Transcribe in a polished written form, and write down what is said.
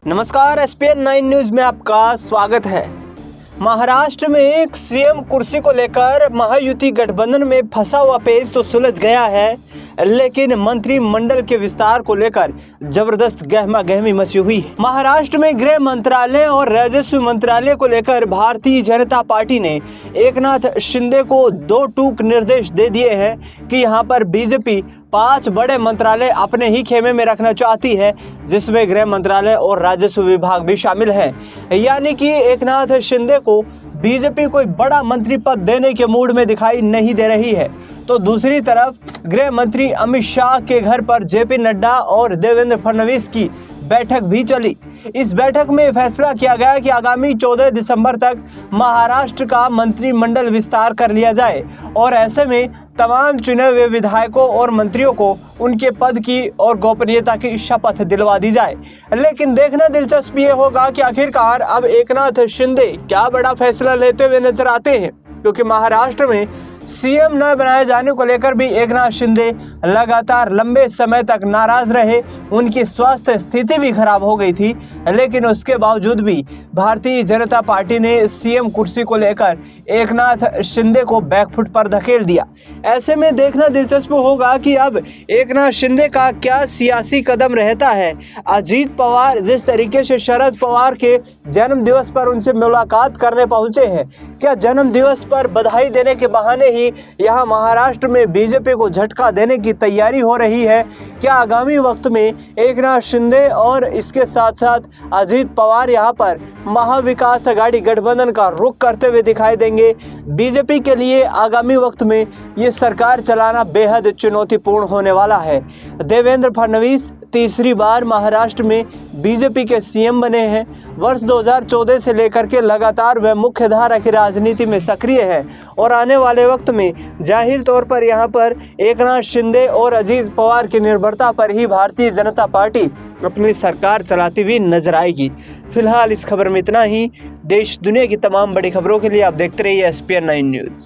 नमस्कार, ESPN 9 news में आपका स्वागत है। महाराष्ट्र में एक सीएम कुर्सी को लेकर महायुति गठबंधन में फंसा हुआ पेच तो सुलझ गया है, लेकिन मंत्रिमंडल के विस्तार को लेकर जबरदस्त गहमागहमी मची हुई है। महाराष्ट्र में गृह मंत्रालय और राजस्व मंत्रालय को लेकर भारतीय जनता पार्टी ने एकनाथ शिंदे को दो टूक निर्देश दे दिए हैं कि यहां पर बीजेपी 5 बड़े मंत्रालय अपने ही खेमे में रखना चाहती है, जिसमें गृह मंत्रालय और राजस्व विभाग भी शामिल है। यानी कि एकनाथ शिंदे को बीजेपी कोई बड़ा मंत्री पद देने के मूड में दिखाई नहीं दे रही है। तो दूसरी तरफ गृह मंत्री अमित शाह के घर पर जेपी नड्डा और देवेंद्र फडणवीस की बैठक भी चली। इस बैठक में फैसला किया गया कि आगामी 14 दिसंबर तक महाराष्ट्र का मंत्रिमंडल विस्तार कर लिया जाए और ऐसे में तमाम चुने हुए विधायकों और मंत्रियों को उनके पद की और गोपनीयता की शपथ दिलवा दी जाए। लेकिन देखना दिलचस्प ये होगा कि आखिरकार अब एकनाथ शिंदे क्या बड़ा फैसला लेते हुए नजर आते हैं, क्योंकि महाराष्ट्र में सीएम न बनाए जाने को लेकर भी एकनाथ शिंदे लगातार लंबे समय तक नाराज रहे। उनकी स्वास्थ्य स्थिति भी खराब हो गई थी, लेकिन उसके बावजूद भी भारतीय जनता पार्टी ने सीएम कुर्सी को लेकर एकनाथ शिंदे को बैकफुट पर धकेल दिया। ऐसे में देखना दिलचस्प होगा कि अब एकनाथ शिंदे का क्या सियासी कदम रहता है। अजीत पवार जिस तरीके से शरद पवार के जन्म दिवस पर उनसे मुलाकात करने पहुंचे हैं, क्या जन्म दिवस पर बधाई देने के बहाने ही यहां महाराष्ट्र में बीजेपी को झटका देने की तैयारी हो रही है? क्या आगामी वक्त में एकनाथ शिंदे और इसके साथ साथ अजीत पवार यहां पर महाविकास आघाड़ी गठबंधन का रुख करते हुए दिखाई देंगे? बीजेपी के लिए आगामी वक्त में ये सरकार चलाना बेहद चुनौतीपूर्ण होने वाला है। देवेंद्र फडणवीस तीसरी बार महाराष्ट्र में बीजेपी के सीएम बने हैं। वर्ष 2014 से लेकर के लगातार वह मुख्य धारा की राजनीति में सक्रिय है और आने वाले वक्त में जाहिर तौर पर यहां पर एकनाथ शिंदे और अजीत पवार की निर्भरता पर ही भारतीय जनता पार्टी अपनी सरकार चलाती हुई नजर आएगी। फिलहाल इस खबर में इतना ही। देश दुनिया की तमाम बड़ी खबरों के लिए आप देखते रहिए एसपीएन 9 न्यूज।